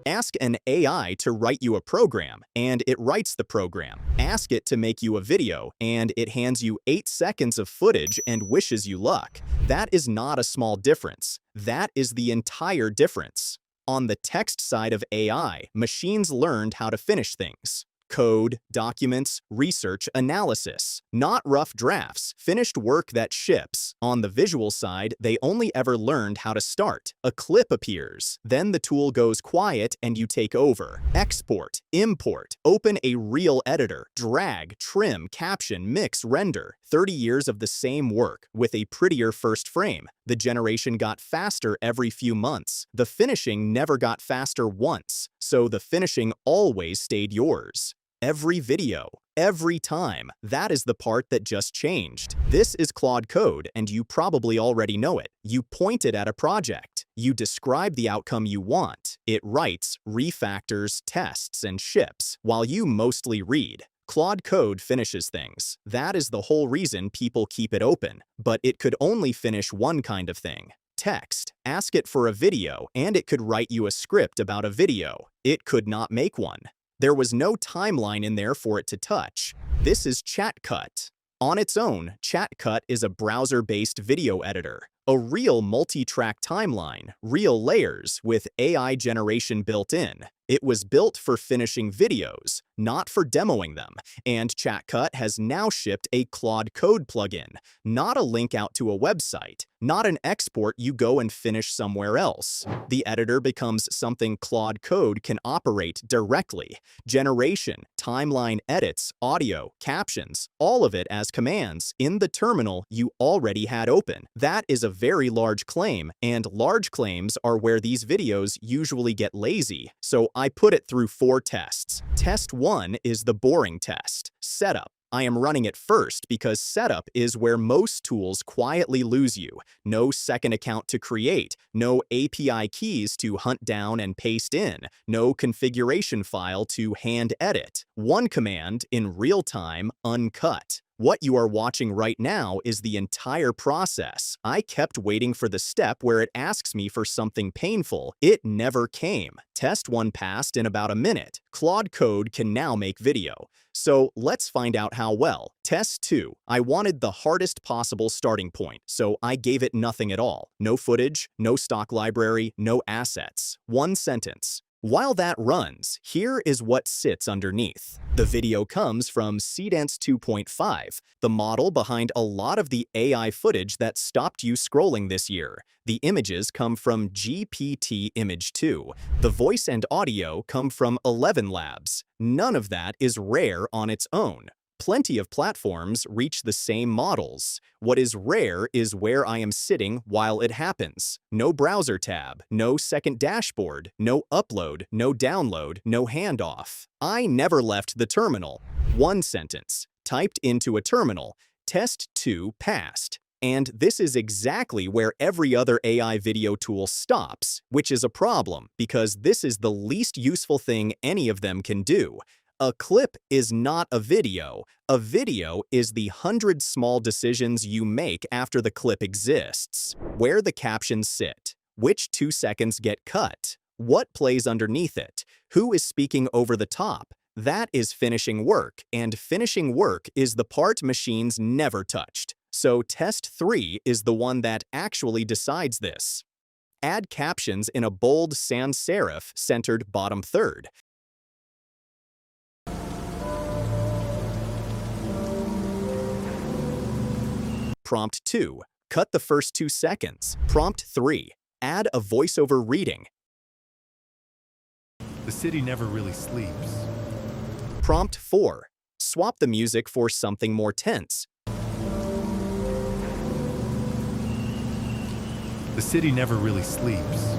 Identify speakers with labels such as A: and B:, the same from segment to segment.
A: Ask an AI to write you a program, and it writes the program. Ask it to make you a video, and it hands you 8 seconds of footage and wishes you luck. That is not a small difference. That is the entire difference. On the text side of AI, machines learned how to finish things. Code, documents, research, analysis. Not rough drafts, finished work that ships. On the visual side, they only ever learned how to start. A clip appears. Then the tool goes quiet and you take over. Export, import, open a real editor, drag, trim, caption, mix, render. 30 years of the same work with a prettier first frame. The generation got faster every few months. The finishing never got faster once, so the finishing always stayed yours. Every video, every time. That is the part that just changed. This is Claude Code, and you probably already know it. You point it at a project. You describe the outcome you want. It writes, refactors, tests, and ships, while you mostly read. Claude Code finishes things. That is the whole reason people keep it open. But it could only finish one kind of thing. Text. Ask it for a video, and it could write you a script about a video. It could not make one. There was no timeline in there for it to touch. This is ChatCut. On its own, ChatCut is a browser-based video editor. A real multi-track timeline, real layers with AI generation built in. It was built for finishing videos, not for demoing them, and ChatCut has now shipped a Claude Code plugin, not a link out to a website, not an export you go and finish somewhere else. The editor becomes something Claude Code can operate directly. Generation, timeline edits, audio, captions, all of it as commands in the terminal you already had open. That is a very large claim, and large claims are where these videos usually get lazy, so I put it through 4 tests. Test 1 is the boring test. Setup. I am running it first because setup is where most tools quietly lose you. No second account to create, no API keys to hunt down and paste in, no configuration file to hand edit. One command in real time, uncut. What you are watching right now is the entire process. I kept waiting for the step where it asks me for something painful. It never came. Test 1 passed in about a minute. Claude Code can now make video. So let's find out how well. Test 2. I wanted the hardest possible starting point, so I gave it nothing at all. No footage, no stock library, no assets. 1 sentence. While that runs, here is what sits underneath. The video comes from Seedance 2.5, the model behind a lot of the AI footage that stopped you scrolling this year. The images come from GPT Image 2. The voice and audio come from ElevenLabs. None of that is rare on its own. Plenty of platforms reach the same models. What is rare is where I am sitting while it happens. No browser tab, no second dashboard, no upload, no download, no handoff. I never left the terminal. 1 sentence. Typed into a terminal. Test 2 passed. And this is exactly where every other AI video tool stops, which is a problem because this is the least useful thing any of them can do. A clip is not a video. A video is the 100 small decisions you make after the clip exists. Where the captions sit, which 2 seconds get cut, what plays underneath it, who is speaking over the top. That is finishing work, and finishing work is the part machines never touched. So test 3 is the one that actually decides this. Add captions in a bold sans serif centered bottom third. Prompt 2. Cut the first 2 seconds. Prompt 3. Add a voiceover reading.
B: The city never really sleeps.
A: Prompt 4. Swap the music for something more tense.
B: The city never really sleeps.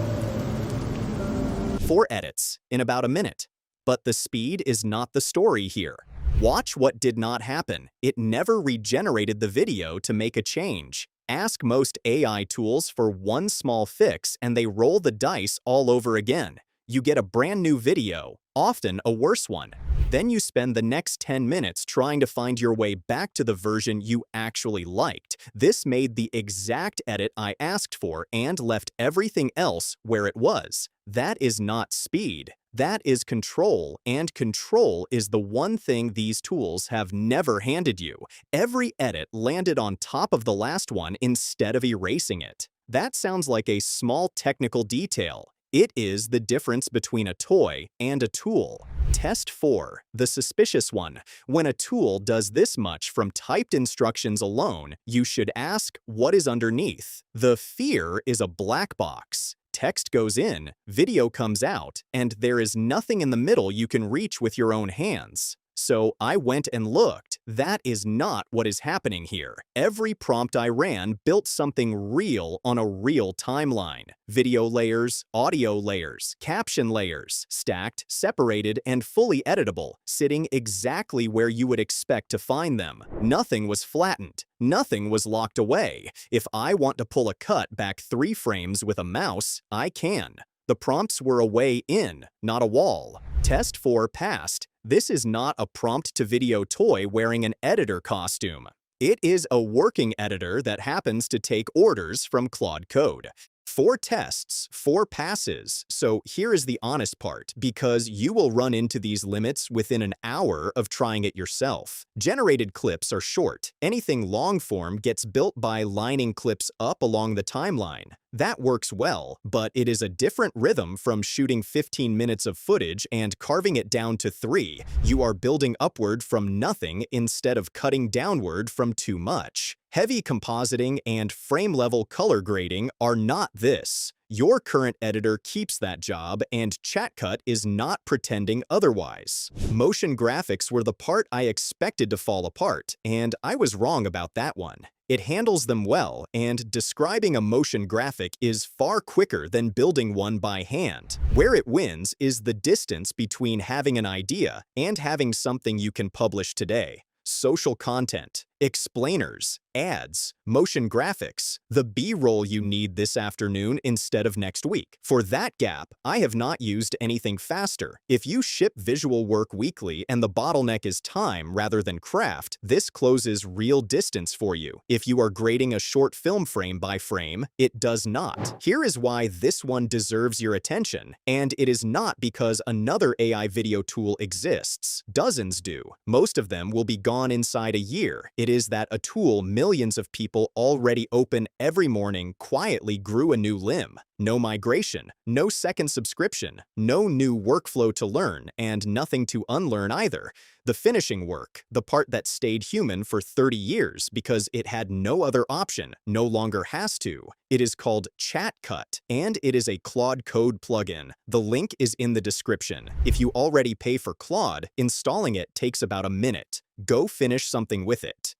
A: 4 edits in about a minute. But the speed is not the story here. Watch what did not happen. It never regenerated the video to make a change. Ask most AI tools for one small fix and they roll the dice all over again. You get a brand new video, often a worse one. Then you spend the next 10 minutes trying to find your way back to the version you actually liked. This made the exact edit I asked for and left everything else where it was. That is not speed. That is control, and control is the one thing these tools have never handed you. Every edit landed on top of the last one instead of erasing it. That sounds like a small technical detail. It is the difference between a toy and a tool. Test 4, the suspicious one. When a tool does this much from typed instructions alone, you should ask what is underneath. The fear is a black box. Text goes in, video comes out, and there is nothing in the middle you can reach with your own hands. So I went and looked. That is not what is happening here. Every prompt I ran built something real on a real timeline. Video layers, audio layers, caption layers, stacked, separated, and fully editable, sitting exactly where you would expect to find them. Nothing was flattened. Nothing was locked away. If I want to pull a cut back 3 frames with a mouse, I can. The prompts were a way in, not a wall. Test 4 passed. This is not a prompt-to-video toy wearing an editor costume. It is a working editor that happens to take orders from Claude Code. 4 tests, 4 passes. So here is the honest part, because you will run into these limits within an hour of trying it yourself. Generated clips are short. Anything long-form gets built by lining clips up along the timeline. That works well, but it is a different rhythm from shooting 15 minutes of footage and carving it down to 3. You are building upward from nothing instead of cutting downward from too much. Heavy compositing and frame-level color grading are not this. Your current editor keeps that job, and ChatCut is not pretending otherwise. Motion graphics were the part I expected to fall apart, and I was wrong about that one. It handles them well, and describing a motion graphic is far quicker than building one by hand. Where it wins is the distance between having an idea and having something you can publish today. Social content, explainers, ads, motion graphics, the B-roll you need this afternoon instead of next week. For that gap, I have not used anything faster. If you ship visual work weekly and the bottleneck is time rather than craft, this closes real distance for you. If you are grading a short film frame by frame, it does not. Here is why this one deserves your attention, and it is not because another AI video tool exists. Dozens do. Most of them will be gone inside a year. It is that a tool millions of people already open every morning quietly grew a new limb. No migration, no second subscription, no new workflow to learn, and nothing to unlearn either. The finishing work, the part that stayed human for 30 years because it had no other option, no longer has to. It is called ChatCut, and it is a Claude Code plugin. The link is in the description. If you already pay for Claude, installing it takes about a minute. Go finish something with it.